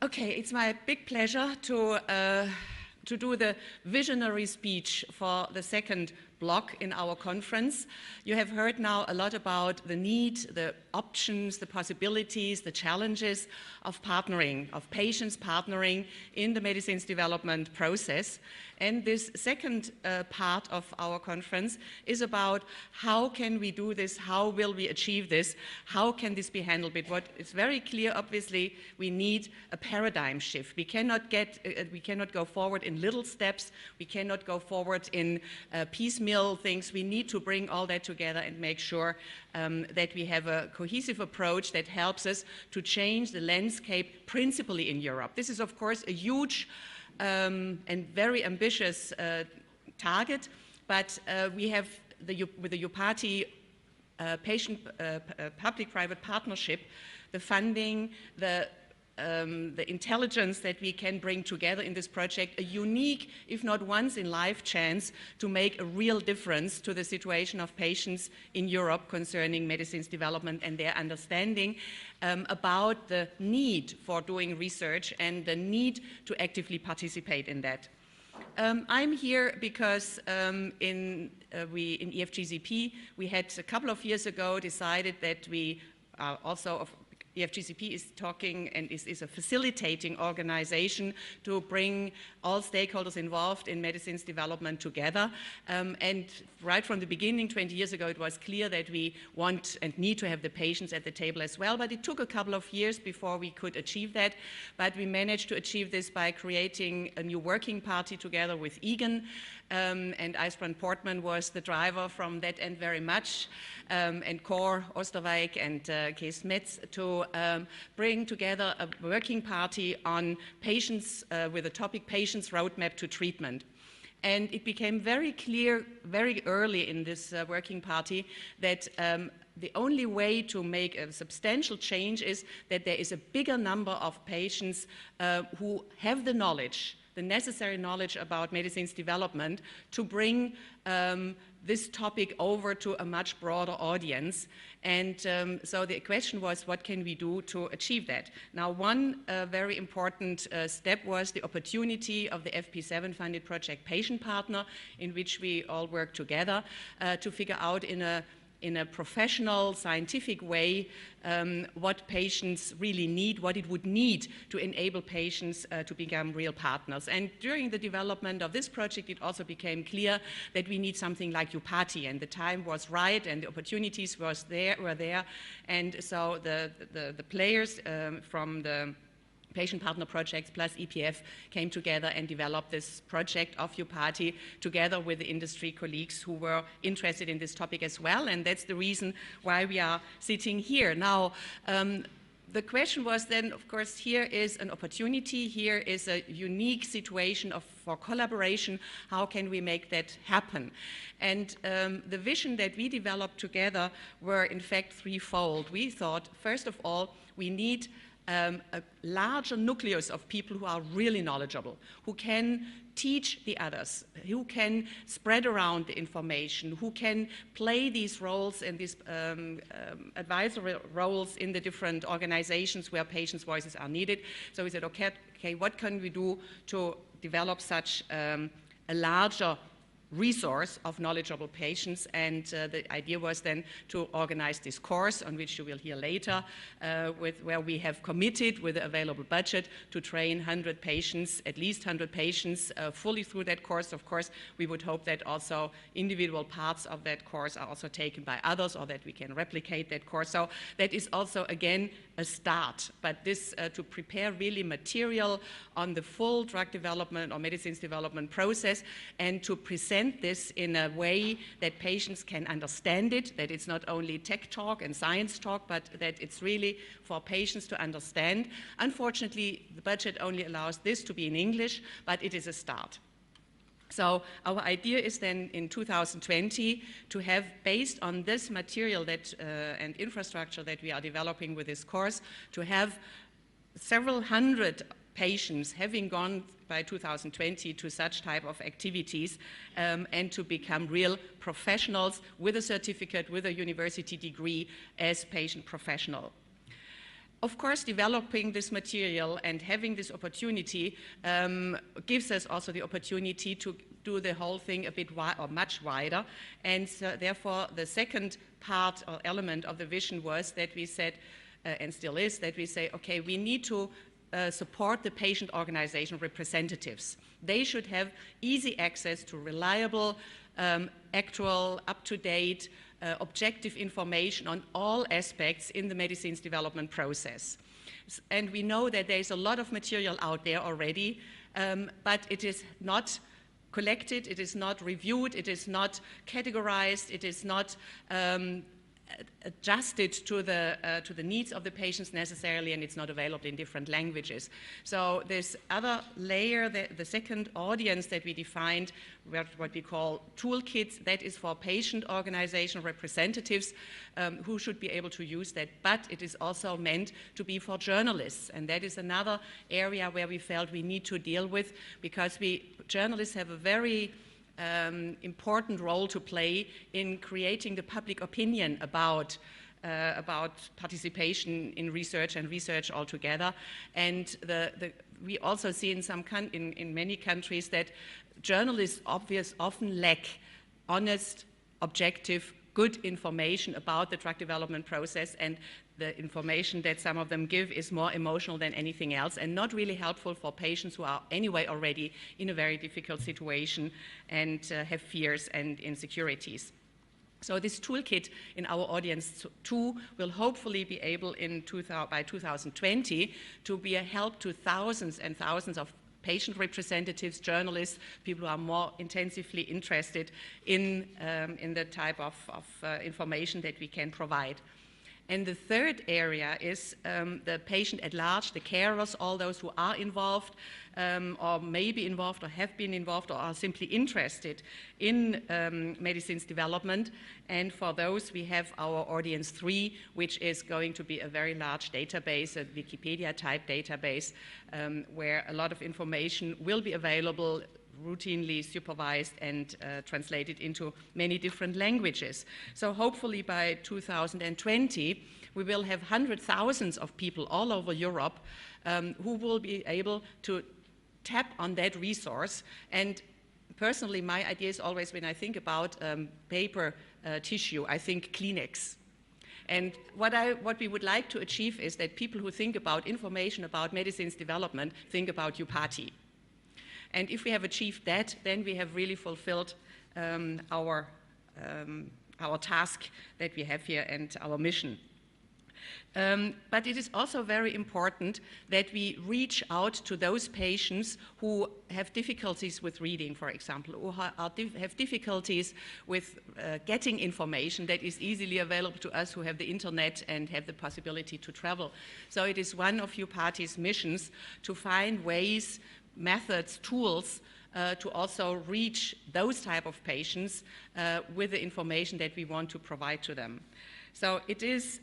Okay, it's my big pleasure to do the visionary speech for the second block in our conference. You have heard now a lot about the need, the options, the possibilities, the challenges of partnering, of patients partnering in the medicines development process. And this second part of our conference is about how can we do this, how will we achieve this, how can this be handled. But what is very clear, obviously, we need a paradigm shift. We cannot go forward in little steps, we cannot go forward in piecemeal things. We need to bring all that together and make sure that we have a cohesive approach that helps us to change the landscape principally in Europe. This is, of course, a huge and very ambitious target, but we have with the UPATI public-private partnership, the funding, the intelligence that we can bring together in this project, a unique, if not once-in-life chance to make a real difference to the situation of patients in Europe concerning medicines development and their understanding about the need for doing research and the need to actively participate in that. I'm here because in EFGCP, we had a couple of years ago decided that we also EFGCP is talking and is a facilitating organization to bring all stakeholders involved in medicines development together. And right from the beginning, 20 years ago, it was clear that we want and need to have the patients at the table as well. But it took a couple of years before we could achieve that. But we managed to achieve this by creating a new working party together with Egan. And Ysbrand Portman was the driver from that end very much, and Cor Oosterwijk and Kees Metz to bring together a working party on patients with the topic Patients Roadmap to Treatment. And it became very clear very early in this working party that the only way to make a substantial change is that there is a bigger number of patients who have the knowledge, the necessary knowledge about medicines development to bring this topic over to a much broader audience. And so the question was, what can we do to achieve that? Now, one very important step was the opportunity of the FP7 funded project Patient Partner, in which we all work together to figure out in a professional, scientific way what patients really need, what it would need to enable patients to become real partners. And during the development of this project, it also became clear that we need something like UPATI, and the time was right and the opportunities were there. And so the players from the Patient Partner Projects plus EPF came together and developed this project of UPATI together with the industry colleagues who were interested in this topic as well. And that's the reason why we are sitting here. Now, the question was then, of course, here is an opportunity, here is a unique situation for collaboration. How can we make that happen? And the vision that we developed together were in fact threefold. We thought, first of all, we need a larger nucleus of people who are really knowledgeable, who can teach the others, who can spread around the information, who can play these roles and these advisory roles in the different organizations where patients' voices are needed. So we said, okay, what can we do to develop such a larger resource of knowledgeable patients? And the idea was then to organize this course, on which you will hear later, where we have committed with the available budget to train 100 patients, at least 100 patients, fully through that course. Of course, we would hope that also individual parts of that course are also taken by others, or that we can replicate that course. So that is also, again, a start. But this to prepare really material on the full drug development or medicines development process, and to present this in a way that patients can understand it, that it's not only tech talk and science talk, but that it's really for patients to understand. Unfortunately, the budget only allows this to be in English, but it is a start. So our idea is then in 2020 to have, based on this material that, and infrastructure that we are developing with this course, to have several hundred patients having gone by 2020 to such type of activities and to become real professionals with a certificate, with a university degree as patient professional. Of course, developing this material and having this opportunity gives us also the opportunity to do the whole thing a bit or much wider. And so therefore, the second part or element of the vision was that we said, and still is, that we say, okay, we need to support the patient organization representatives. They should have easy access to reliable, actual, up-to-date, objective information on all aspects in the medicines development process. And we know that there's a lot of material out there already, but it is not collected, it is not reviewed, it is not categorized, it is not adjusted to the needs of the patients necessarily, and it's not available in different languages. So this other layer, the second audience that we defined, what we call toolkits, that is for patient organization representatives who should be able to use that, but it is also meant to be for journalists, and that is another area where we felt we need to deal with, because journalists have a very important role to play in creating the public opinion about participation in research and research altogether. And we also see in many countries that journalists often lack honest, objective, good information about the drug development process, and the information that some of them give is more emotional than anything else and not really helpful for patients who are anyway already in a very difficult situation and have fears and insecurities. So this toolkit in our audience 2 will hopefully be able by 2020 to be a help to thousands and thousands of patient representatives, journalists, people who are more intensively interested in the type of information that we can provide. And the third area is the patient at large, the carers, all those who are involved or may be involved or have been involved or are simply interested in medicines development. And for those, we have our audience 3, which is going to be a very large database, a Wikipedia-type database, where a lot of information will be available, routinely supervised and translated into many different languages. So hopefully by 2020, we will have thousands of people all over Europe who will be able to tap on that resource. And personally, my idea is always, when I think about paper tissue, I think Kleenex. And what we would like to achieve is that people who think about information about medicines development think about UPATI. And if we have achieved that, then we have really fulfilled our task that we have here and our mission. But it is also very important that we reach out to those patients who have difficulties with reading, for example, who have difficulties with getting information that is easily available to us who have the internet and have the possibility to travel. So it is one of UPATI's missions to find ways, methods, tools to also reach those type of patients with the information that we want to provide to them. So it is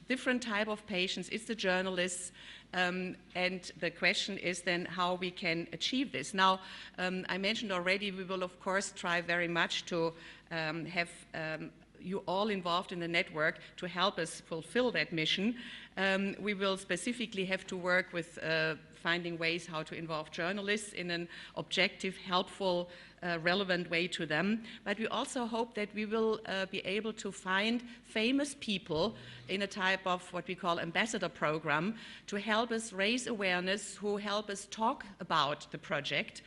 different type of patients, it's the journalists, and the question is then how we can achieve this. Now, I mentioned already, we will of course try very much to have you all involved in the network to help us fulfill that mission. We will specifically have to work with finding ways how to involve journalists in an objective, helpful, relevant way to them. But we also hope that we will be able to find famous people in a type of what we call ambassador program to help us raise awareness, who help us talk about the project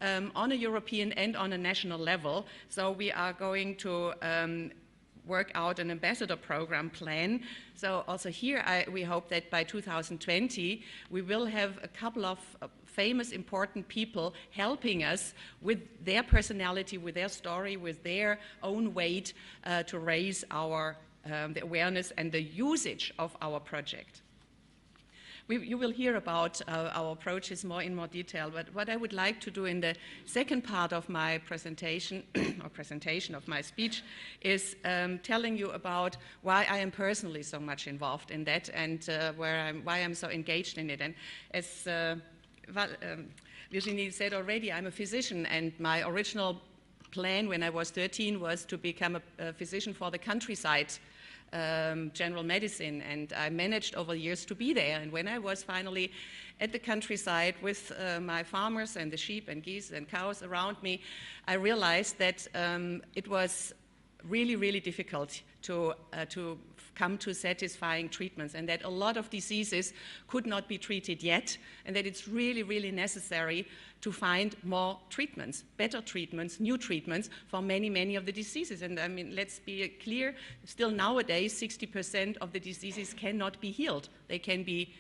on a European and on a national level. So we are going to work out an ambassador program plan. So also here, we hope that by 2020, we will have a couple of famous, important people helping us with their personality, with their story, with their own weight to raise the awareness and the usage of our project. You will hear about our approaches in more detail, but what I would like to do in the second part of my presentation, or presentation of my speech, is telling you about why I am personally so much involved in that and why I'm so engaged in it. And as Virginie said already, I'm a physician, and my original plan when I was 13 was to become a physician for the countryside general medicine, and I managed over years to be there. And when I was finally at the countryside with my farmers and the sheep and geese and cows around me, I realized that it was really, really difficult to come to satisfying treatments, and that a lot of diseases could not be treated yet, and that it's really, really necessary to find more treatments, better treatments, new treatments for many, many of the diseases. And I mean, let's be clear, still nowadays 60% of the diseases cannot be healed. They can be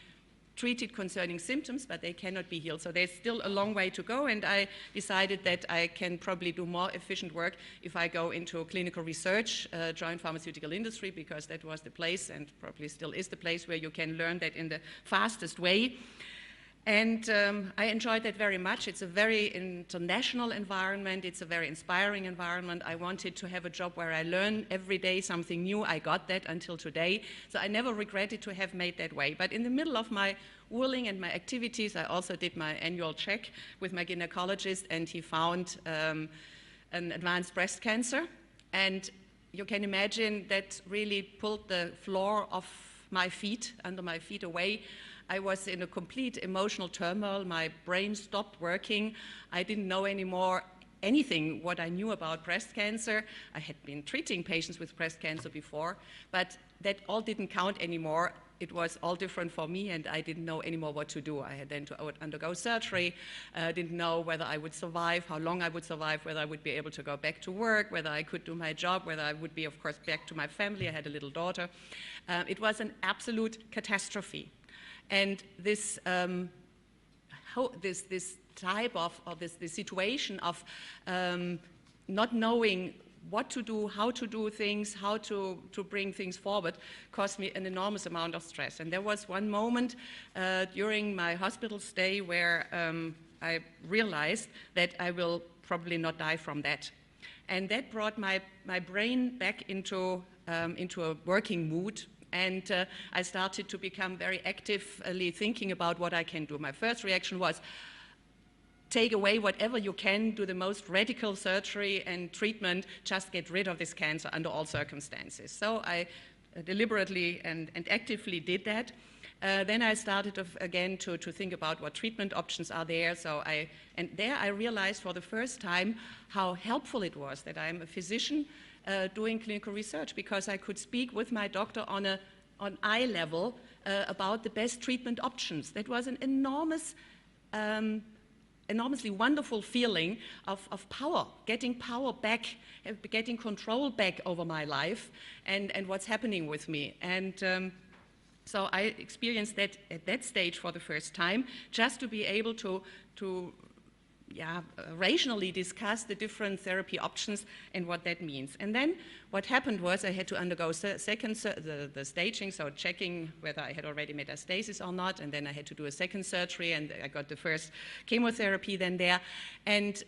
treated concerning symptoms, but they cannot be healed. So there's still a long way to go, and I decided that I can probably do more efficient work if I go into clinical research, join pharmaceutical industry, because that was the place, and probably still is the place, where you can learn that in the fastest way. And I enjoyed that very much. It's a very international environment. It's a very inspiring environment. I wanted to have a job where I learn every day something new. I got that until today. So I never regretted to have made that way. But in the middle of my whirling and my activities, I also did my annual check with my gynecologist, and he found an advanced breast cancer. And you can imagine that really pulled the floor off my feet, under my feet away. I was in a complete emotional turmoil. My brain stopped working. I didn't know anymore anything what I knew about breast cancer. I had been treating patients with breast cancer before, but that all didn't count anymore. It was all different for me, and I didn't know anymore what to do. I had then to undergo surgery, didn't know whether I would survive, how long I would survive, whether I would be able to go back to work, whether I could do my job, whether I would be, of course, back to my family. I had a little daughter. It was an absolute catastrophe. And this situation of not knowing what to do, how to do things, how to bring things forward, caused me an enormous amount of stress. And there was one moment during my hospital stay where I realized that I will probably not die from that. And that brought my brain back into a working mood. And I started to become very actively thinking about what I can do. My first reaction was, take away whatever you can, do the most radical surgery and treatment, just get rid of this cancer under all circumstances. So I deliberately and actively did that. Then I started again to think about what treatment options are there. And there I realized for the first time how helpful it was that I'm a physician doing clinical research, because I could speak with my doctor on eye level about the best treatment options. That was an enormously wonderful feeling of power, getting power back, getting control back over my life and what's happening with me. And so I experienced that at that stage for the first time, just to be able to rationally discuss the different therapy options and what that means. And then what happened was I had to undergo the staging, so checking whether I had already metastasis or not, and then I had to do a second surgery, and I got the first chemotherapy then there. And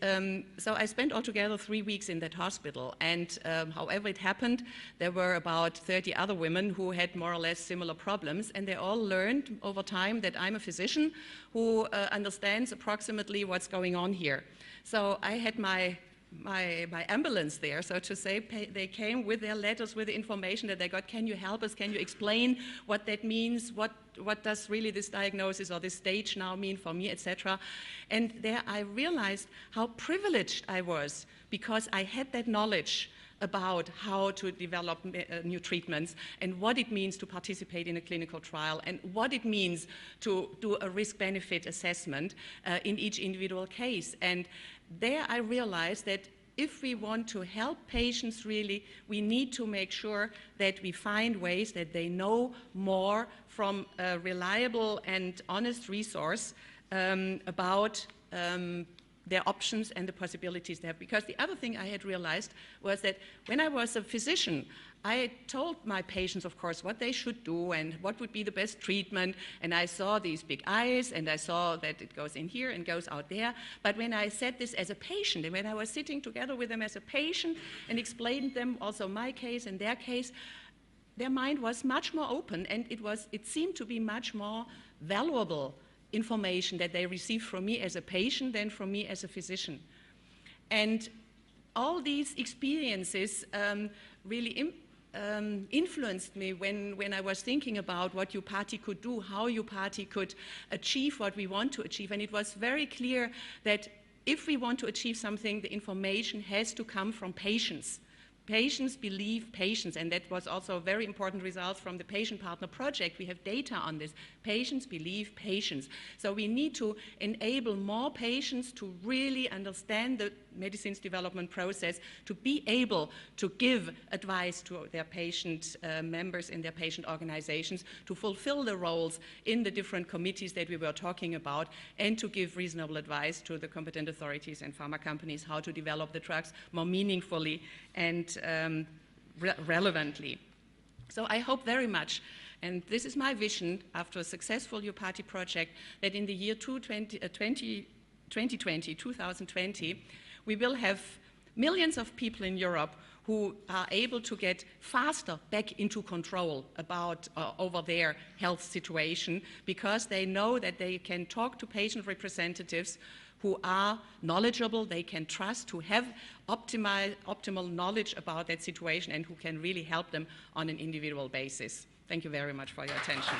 so I spent altogether 3 weeks in that hospital. And however it happened, there were about 30 other women who had more or less similar problems, and they all learned over time that I'm a physician who understands approximately what's going on here. So I had my ambulance there, so to say. They came with their letters, with the information that they got. Can you help us? Can you explain what that means? What does really this diagnosis or this stage now mean for me, etc.? And there I realized how privileged I was, because I had that knowledge about how to develop new treatments and what it means to participate in a clinical trial and what it means to do a risk-benefit assessment in each individual case. And there I realized that if we want to help patients really, we need to make sure that we find ways that they know more from a reliable and honest resource about their options and the possibilities they have. Because the other thing I had realized was that when I was a physician, I told my patients, of course, what they should do and what would be the best treatment. And I saw these big eyes, and I saw that it goes in here and goes out there. But when I said this as a patient, and when I was sitting together with them as a patient and explained them also my case and their case, their mind was much more open, and it seemed to be much more valuable information that they received from me as a patient than from me as a physician. And all these experiences really influenced me when I was thinking about what your party could do, how your party could achieve what we want to achieve. And it was very clear that if we want to achieve something, the information has to come from patients. Patients believe patients, and that was also a very important result from the Patient Partner Project. We have data on this. Patients believe patients. So we need to enable more patients to really understand the medicines development process, to be able to give advice to their patient members in their patient organizations, to fulfill the roles in the different committees that we were talking about, and to give reasonable advice to the competent authorities and pharma companies how to develop the drugs more meaningfully and relevantly. So I hope very much, and this is my vision after a successful Your Party project, that in the year 2020, we will have millions of people in Europe who are able to get faster back into control about over their health situation, because they know that they can talk to patient representatives who are knowledgeable, they can trust, who have optimal knowledge about that situation, and who can really help them on an individual basis. Thank you very much for your attention.